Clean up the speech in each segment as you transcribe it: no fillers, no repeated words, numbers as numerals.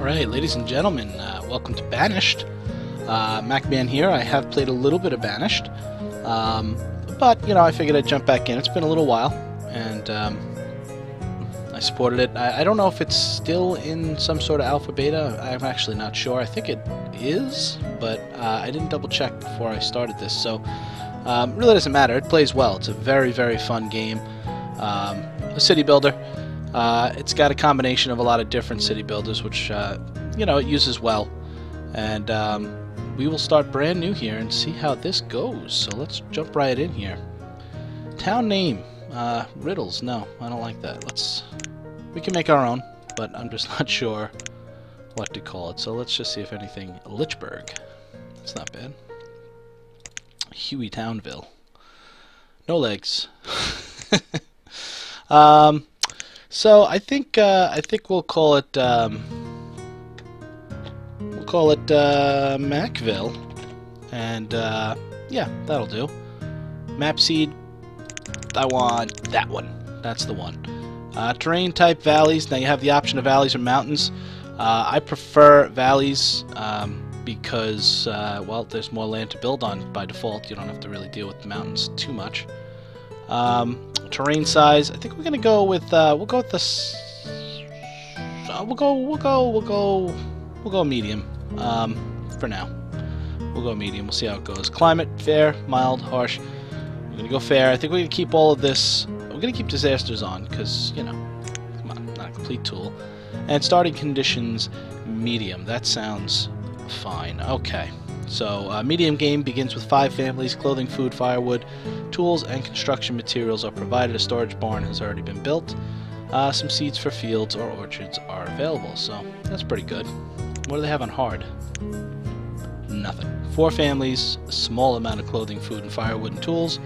Alright, ladies and gentlemen, welcome to Banished. MacMan here. I have played a little bit of Banished, but, you know, I figured I'd jump back in. It's been a little while, and I supported it. I don't know if it's still in some sort of alpha beta. I'm actually not sure. I think it is, but I didn't double check before I started this, so really doesn't matter. It plays well. It's a very, very fun game. A city builder. It's got a combination of a lot of different city builders, which, you know, it uses well. And we will start brand new here and see how this goes. So let's jump right in here. Town name. Riddles. No, I don't like that. We can make our own, but I'm just not sure what to call it. So let's just see if anything. Lichberg. That's not bad. Huey Townville. No legs. So I think we'll call it Macville, and yeah, that'll do. Map seed. I want that one. That's the one. Terrain type valleys. Now you have the option of valleys or mountains. I prefer valleys because well, there's more land to build on by default. You don't have to really deal with the mountains too much. Terrain size. I think we're gonna go with we'll go with this. We'll go medium. For now, we'll go medium. We'll see how it goes. Climate fair, mild, harsh. We're gonna go fair. I think we're gonna keep all of this. We're gonna keep disasters on because, you know, come on, not a complete tool. And starting conditions medium. That sounds fine. Okay. So, medium game begins with 5 families. Clothing, food, firewood, tools, and construction materials are provided. A storage barn has already been built. Some seeds for fields or orchards are available. So, that's pretty good. What do they have on hard? Nothing. 4 families, a small amount of clothing, food, and firewood and tools.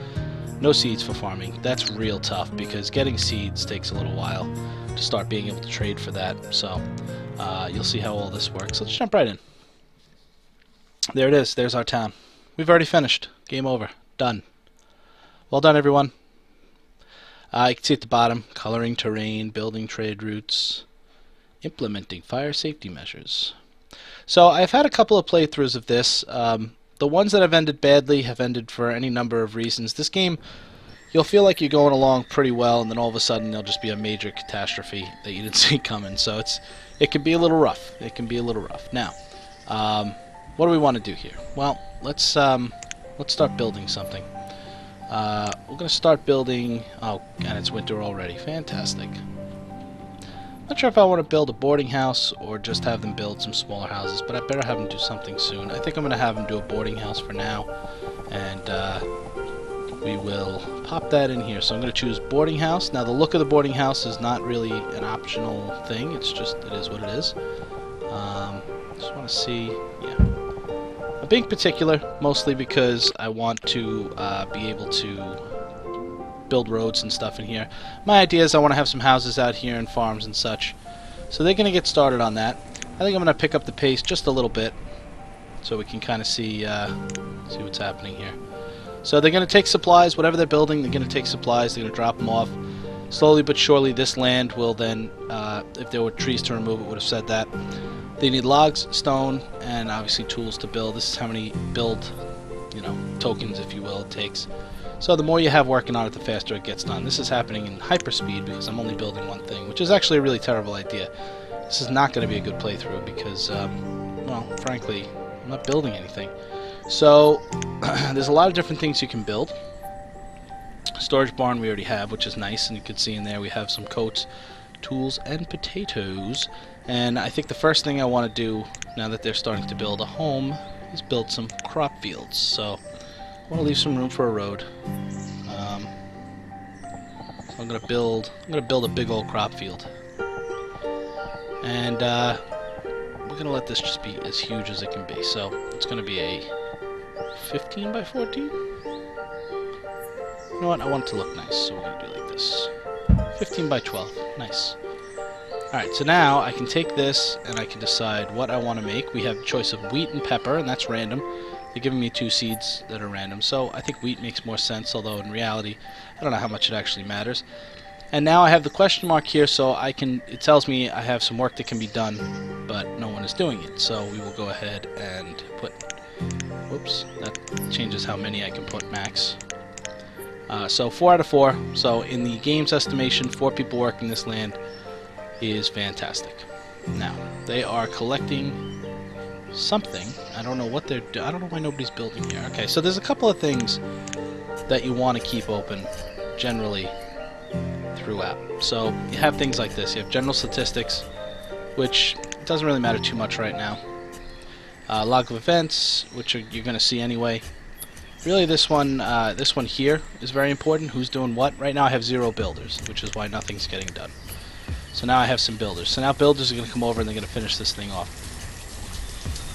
No seeds for farming. That's real tough because getting seeds takes a little while to start being able to trade for that. So, you'll see how all this works. Let's jump right in. There it is. There's our town. We've already finished. Game over. Done. Well done, everyone. You can see at the bottom, coloring terrain, building trade routes, implementing fire safety measures. So I've had a couple of playthroughs of this. The ones that have ended badly have ended for any number of reasons. This game, you'll feel like you're going along pretty well, and then all of a sudden there'll just be a major catastrophe that you didn't see coming. So it can be a little rough. It can be a little rough. Now, what do we want to do here? Well, let's start building something. We're gonna start building. Oh, and it's winter already. Fantastic. Not sure if I want to build a boarding house or just have them build some smaller houses, but I better have them do something soon. I think I'm gonna have them do a boarding house for now, and we will pop that in here. So I'm gonna choose boarding house. Now the look of the boarding house is not really an optional thing. It's just it is what it is. Just want to see. Yeah. I'm being particular, mostly because I want to be able to build roads and stuff in here. My idea is I want to have some houses out here and farms and such. So they're going to get started on that. I think I'm going to pick up the pace just a little bit so we can kind of see what's happening here. So they're going to take supplies, whatever they're building, they're going to take supplies, they're going to drop them off. Slowly but surely this land will then, if there were trees to remove, it would have said that. They need logs, stone, and obviously tools to build. This is how many build, you know, tokens, if you will, it takes. So the more you have working on it, the faster it gets done. This is happening in hyperspeed because I'm only building one thing, which is actually a really terrible idea. This is not going to be a good playthrough because, well, frankly, I'm not building anything. So there's a lot of different things you can build. Storage barn we already have, which is nice, and you can see in there we have some coats, tools, and potatoes. And I think the first thing I want to do, now that they're starting to build a home, is build some crop fields. So I want to leave some room for a road. So I'm gonna build a big old crop field, and we're gonna let this just be as huge as it can be. So it's gonna be a 15 by 14. You know what? I want it to look nice, so we're gonna do like this. 15 by 12. Nice. Alright, so now I can take this and I can decide what I want to make. We have a choice of wheat and pepper, and that's random. They're giving me 2 seeds that are random, so I think wheat makes more sense, although in reality, I don't know how much it actually matters. And now I have the question mark here, so it tells me I have some work that can be done, but no one is doing it. So we will go ahead and put, whoops, that changes how many I can put max. So 4 out of 4. So in the game's estimation, 4 people working this land is fantastic. Now, they are collecting something. I don't know what they're doing. I don't know why nobody's building here. Okay, so there's a couple of things that you want to keep open generally throughout. So you have things like this. You have general statistics, which doesn't really matter too much right now. Log of events, which you're going to see anyway. Really, this one here is very important. Who's doing what? Right now I have 0 builders, which is why nothing's getting done. So now I have some builders. So now builders are going to come over and they're going to finish this thing off.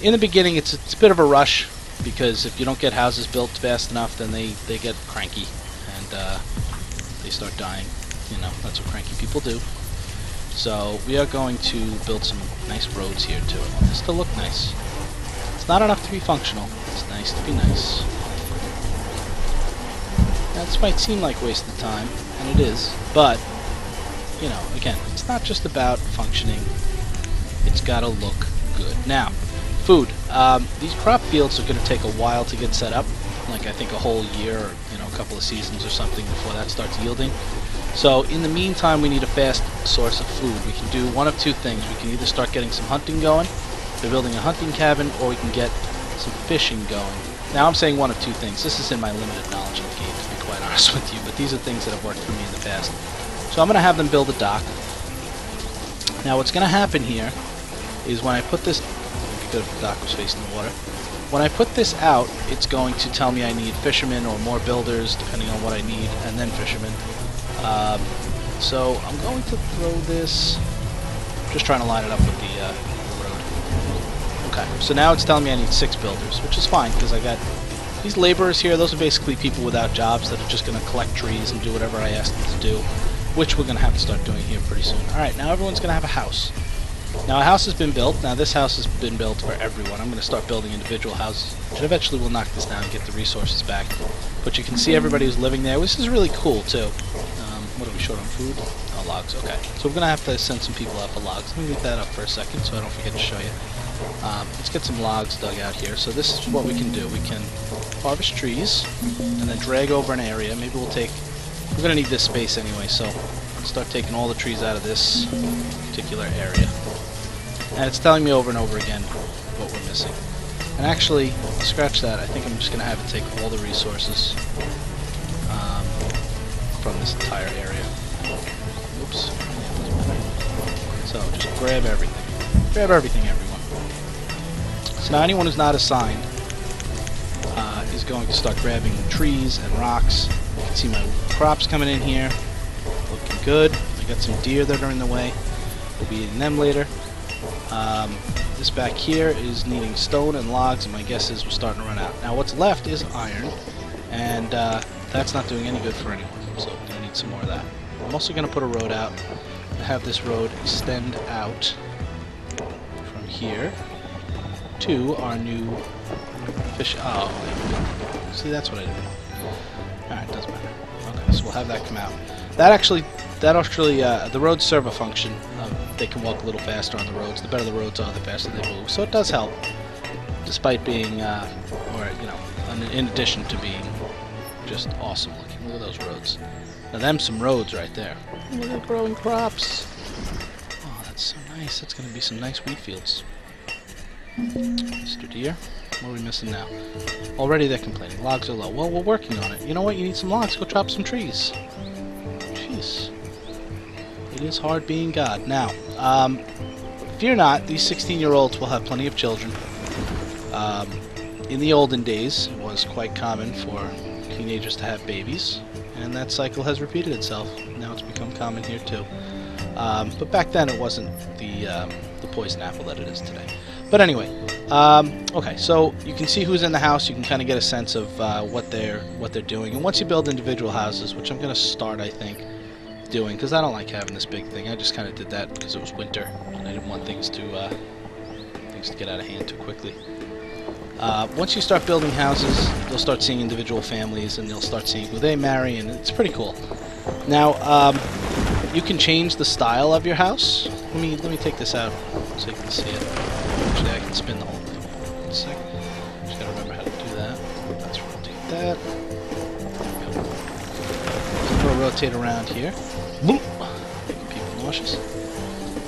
In the beginning, it's a bit of a rush, because if you don't get houses built fast enough, then they get cranky and they start dying. You know, that's what cranky people do. So we are going to build some nice roads here too. I want this to look nice. It's not enough to be functional. It's nice to be nice. Now, this might seem like wasted time, and it is, but you know, again, it's not just about functioning. It's got to look good. Now, food. These crop fields are going to take a while to get set up, like I think a whole year or a couple of seasons or something before that starts yielding. So in the meantime, we need a fast source of food. We can do one of two things. We can either start getting some hunting going, by building a hunting cabin, or we can get some fishing going. Now I'm saying one of two things. This is in my limited knowledge of the game, to be quite honest with you, but these are things that have worked for me in the past. So I'm going to have them build a dock. Now what's going to happen here is when I put this, it'd be good if the dock was facing the water. When I put this out, it's going to tell me I need fishermen or more builders, depending on what I need, and then fishermen. So I'm going to throw this, just trying to line it up with the road. Okay, so now it's telling me I need 6 builders, which is fine, because I got these laborers here. Those are basically people without jobs that are just going to collect trees and do whatever I ask them to do, which we're going to have to start doing here pretty soon. Alright, now everyone's going to have a house. Now a house has been built. Now this house has been built for everyone. I'm going to start building individual houses, which eventually will knock this down and get the resources back. But you can see everybody who's living there. This is really cool too. What are we short on food? Oh, logs. Okay. So we're going to have to send some people out for logs. Let me leave that up for a second so I don't forget to show you. Let's get some logs dug out here. So this is what we can do. We can harvest trees and then drag over an area. Maybe we'll take... We're going to need this space anyway, so let's start taking all the trees out of this particular area. And it's telling me over and over again what we're missing. And actually, scratch that. I think I'm just going to have it take all the resources from this entire area. Oops. So just grab everything. Grab everything, everyone. So now anyone who's not assigned is going to start grabbing trees and rocks. You can see my crops coming in here. Looking good. I got some deer that are in the way. We'll be eating them later. This back here is needing stone and logs, and my guess is we're starting to run out. Now what's left is iron, and that's not doing any good for anyone, so we're going to need some more of that. I'm also going to put a road out and have this road extend out from here to our new fish. Oh, see, that's what I did. Alright, doesn't matter. Okay, so we'll have that come out. That actually, the roads serve a function. They can walk a little faster on the roads. The better the roads are, the faster they move. So it does help, despite being, in addition to being just awesome looking. Look at those roads. Now, them some roads right there. Look at growing crops. Oh, that's so nice. That's going to be some nice wheat fields. Mr. Deer, what are we missing now? Already they're complaining. Logs are low. Well, we're working on it. You know what? You need some logs. Go chop some trees. Jeez. It is hard being God. Now, fear not, these 16-year-olds will have plenty of children. In the olden days, it was quite common for teenagers to have babies, and that cycle has repeated itself. Now it's become common here too. But back then it wasn't the poison apple that it is today. But anyway, okay, so you can see who's in the house. You can kind of get a sense of what they're doing. And once you build individual houses, which I'm going to start, I think, doing, because I don't like having this big thing. I just kind of did that because it was winter and I didn't want things to get out of hand too quickly. Once you start building houses, you'll start seeing individual families, and you'll start seeing who they marry, and it's pretty cool. Now, you can change the style of your house. Let me take this out so you can see it. Actually, I can spin the whole thing. 1 second. Just gotta remember how to do that. Let's rotate that. So we'll rotate around here. Boom! Making people nauseous.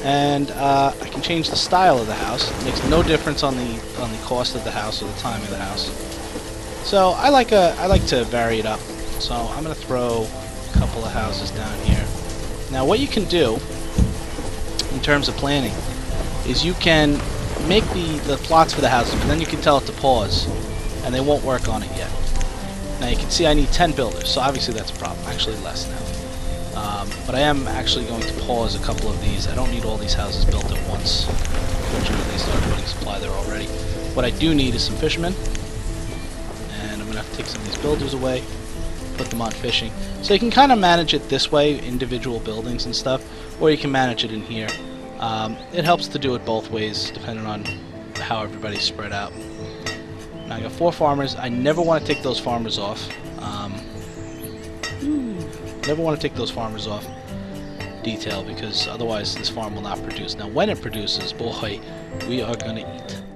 And I can change the style of the house. It makes no difference on the cost of the house or the time of the house. So I like to vary it up. So I'm gonna throw a couple of houses down here. Now what you can do in terms of planning is you can make the plots for the houses, but then you can tell it to pause, and they won't work on it yet. Now you can see I need 10 builders, so obviously that's a problem. Actually less now. But I am actually going to pause a couple of these. I don't need all these houses built at once. Fortunately, they started putting supply there already. What I do need is some fishermen. And I'm going to have to take some of these builders away, put them on fishing. So you can kind of manage it this way, individual buildings and stuff, or you can manage it in here. It helps to do it both ways, depending on how everybody's spread out. Now I got 4 farmers. I never want to take those farmers off. Never want to take those farmers off detail, because otherwise this farm will not produce. Now when it produces, boy, we are going to eat.